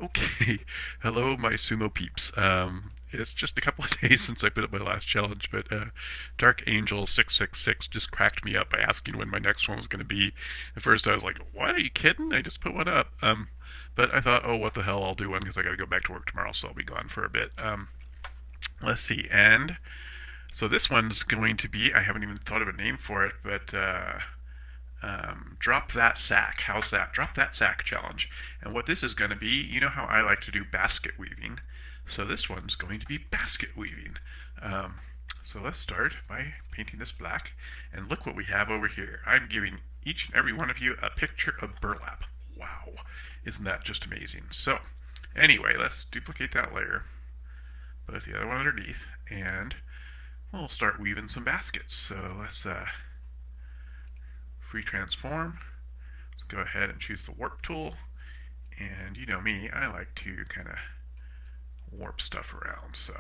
Okay, hello, my sumo peeps. It's just a couple of days since I put up my last challenge, but Dark Angel 666 just cracked me up by asking when my next one was going to be. At first, I was like, "What? Are you kidding? I just put one up." But I thought, "Oh, what the hell? I'll do one because I got to go back to work tomorrow, so I'll be gone for a bit." Let's see, and so this one's going to be. I haven't even thought of a name for it, but drop that sack. How's that? Drop that sack challenge. And what this is going to be, you know how I like to do basket weaving. So this one's going to be basket weaving. Um, so let's start by painting this black. And look what we have over here. I'm giving each and every one of you a picture of burlap. Wow. Isn't that just amazing? So anyway, let's duplicate that layer. Put the other one underneath. And we'll start weaving some baskets. So let's free transform. Let's go ahead and choose the warp tool. And you know me, I like to kind of warp stuff around. So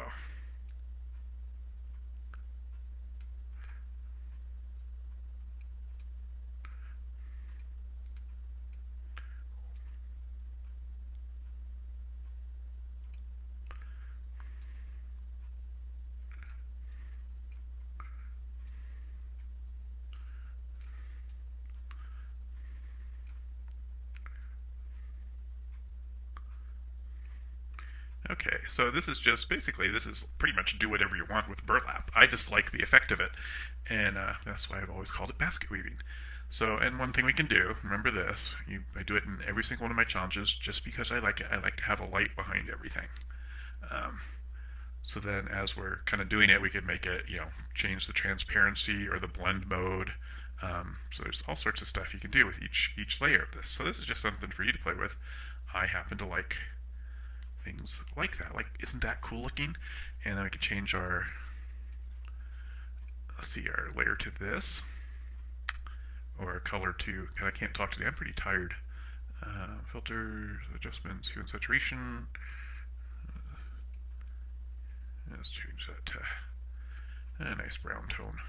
okay, so this is just basically this is pretty much do whatever you want with burlap. I just like the effect of it, and that's why I've always called it basket weaving. So, and one thing we can do, remember this, I do it in every single one of my challenges just because I like it. I like to have a light behind everything. Um, so then as we're kind of doing it, we could make it, change the transparency or the blend mode. So there's all sorts of stuff you can do with each layer of this. So this is just something for you to play with. I happen to like things like that. Like, isn't that cool looking? And then we can change our, let's see, our layer to this, or color to, I can't talk today, I'm pretty tired. Filters, adjustments, hue and saturation. Let's change that to a nice brown tone.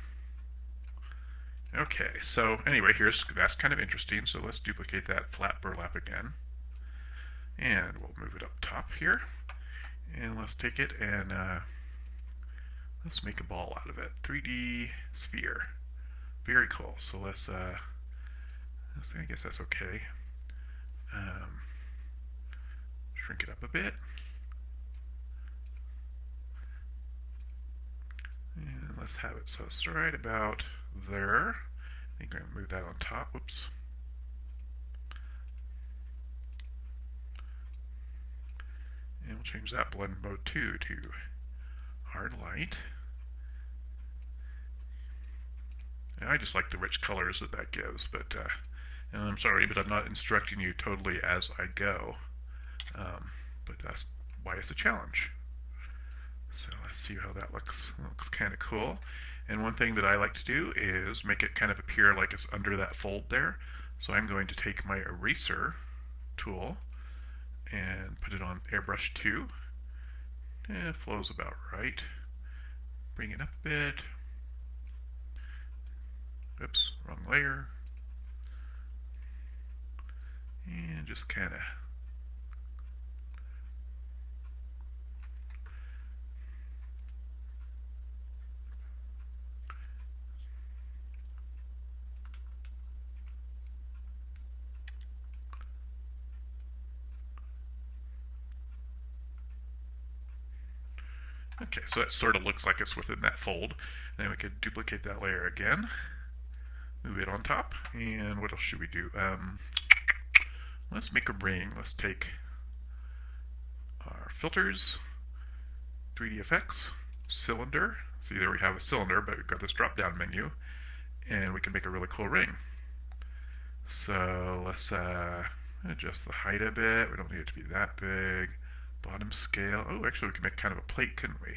Okay, so anyway, that's kind of interesting. So let's duplicate that flat burlap again. And we'll move it up top here. And let's take it and let's make a ball out of it. 3D sphere. Very cool. So I guess that's okay. Um, Shrink it up a bit. And let's have it so it's right about there. I think I'm going to move that on top. Whoops. And we'll change that blend mode too to hard light. And I just like the rich colors that gives, but and I'm sorry, but I'm not instructing you totally as I go. But that's why it's a challenge. So let's see how that looks. It looks kind of cool. And one thing that I like to do is make it kind of appear like it's under that fold there. So I'm going to take my eraser tool and put it on airbrush 2. And it flows about right. Bring it up a bit. Oops, wrong layer. And just kind of okay, so that sort of looks like it's within that fold. Then we could duplicate that layer again, move it on top, and what else should we do? Let's make a ring. Let's take our filters, 3D effects, cylinder. See, there we have a cylinder, but we've got this drop down menu, and we can make a really cool ring. So let's adjust the height a bit. We don't need it to be that big. Bottom scale. Oh, actually, we can make kind of a plate, couldn't we?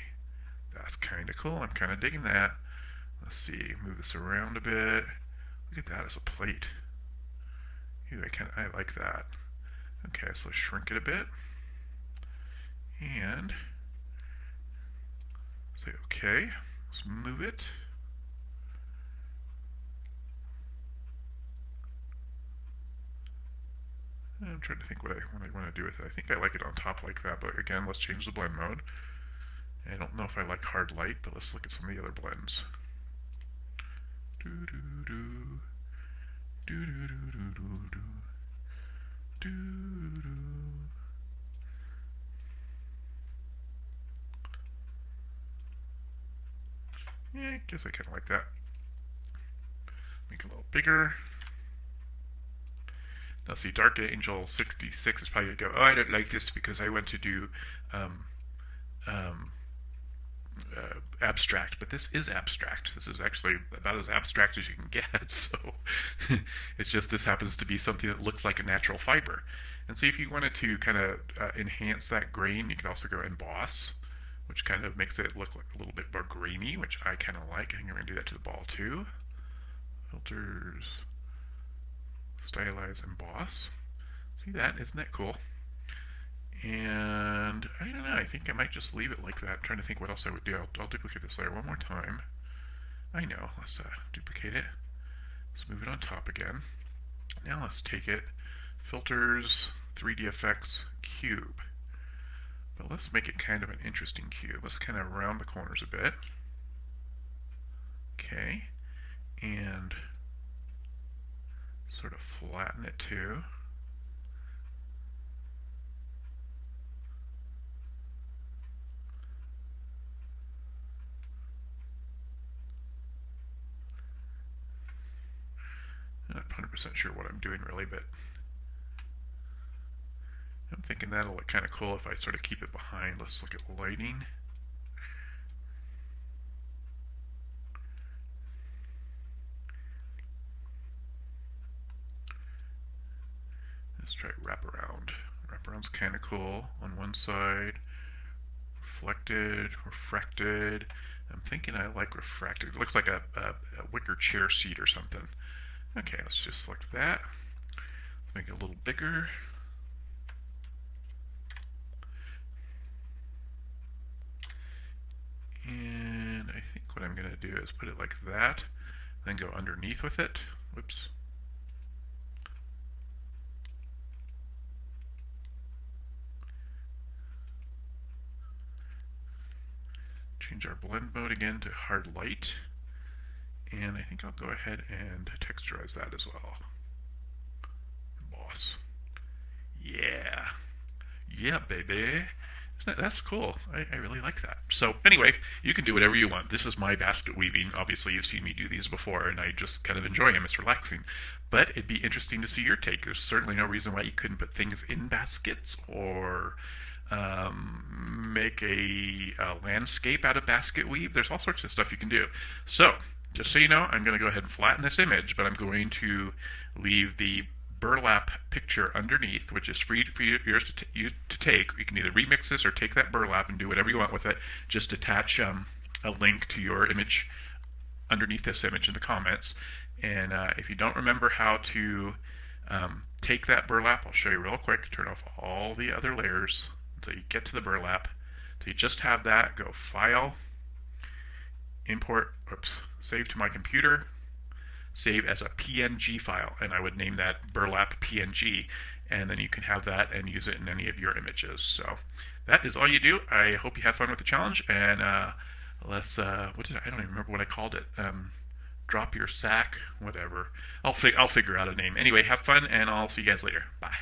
That's kind of cool. I'm kind of digging that. Let's see. Move this around a bit. Look at that as a plate. Ooh, I like that. Okay, so let's shrink it a bit. And say okay. Let's move it. I'm trying to think what I want to do with it. I think I like it on top like that, but again, let's change the blend mode. I don't know if I like hard light, but let's look at some of the other blends. Do do do do do do do do do do. Yeah, I guess I kind of like that. Make it a little bigger. Now see, Dark Angel 66 is probably going to go, oh, I don't like this because I want to do um, um, abstract, but this is abstract. This is actually about as abstract as you can get. So it's just this happens to be something that looks like a natural fiber. And see, if you wanted to kind of enhance that grain, you can also go emboss, which kind of makes it look like a little bit more grainy, which I kind of like. I think I'm going to do that to the ball too. Filters, stylize, emboss. See that? Isn't that cool? And I don't know, I think I might just leave it like that. I'm trying to think what else I would do. I'll duplicate this layer one more time. I know, let's duplicate it. Let's move it on top again. Now let's take it, filters, 3D effects, cube. But let's make it kind of an interesting cube. Let's kind of round the corners a bit. Okay, and sort of flatten it too. I'm not 100% sure what I'm doing really, but I'm thinking that'll look kind of cool if I sort of keep it behind. Let's look at lighting. Let's try wraparound. Wraparound's kind of cool on one side. Reflected, refracted. I'm thinking I like refracted. It looks like a wicker chair seat or something. Okay, let's just select that. Make it a little bigger. And I think what I'm going to do is put it like that, then go underneath with it. Whoops. Change our blend mode again to hard light. And I think I'll go ahead and texturize that as well. Boss. Yeah. Yeah, baby. That's cool. I really like that. So anyway, you can do whatever you want. This is my basket weaving. Obviously, you've seen me do these before, and I just kind of enjoy them. It's relaxing. But it'd be interesting to see your take. There's certainly no reason why you couldn't put things in baskets or make a landscape out of basket weave. There's all sorts of stuff you can do. So just so you know, I'm going to go ahead and flatten this image, but I'm going to leave the burlap picture underneath, which is free for yours to take. You can either remix this or take that burlap and do whatever you want with it. Just attach a link to your image underneath this image in the comments. And if you don't remember how to take that burlap, I'll show you real quick. Turn off all the other layers until you get to the burlap. So you just have that. Go File, Import, Save to my computer, save as a PNG file, and I would name that burlap PNG, and then you can have that and use it in any of your images. So that is all you do. I hope you have fun with the challenge, and let's I don't even remember what I called it. Drop your sack, whatever. I'll figure out a name. Anyway, have fun, and I'll see you guys later. Bye.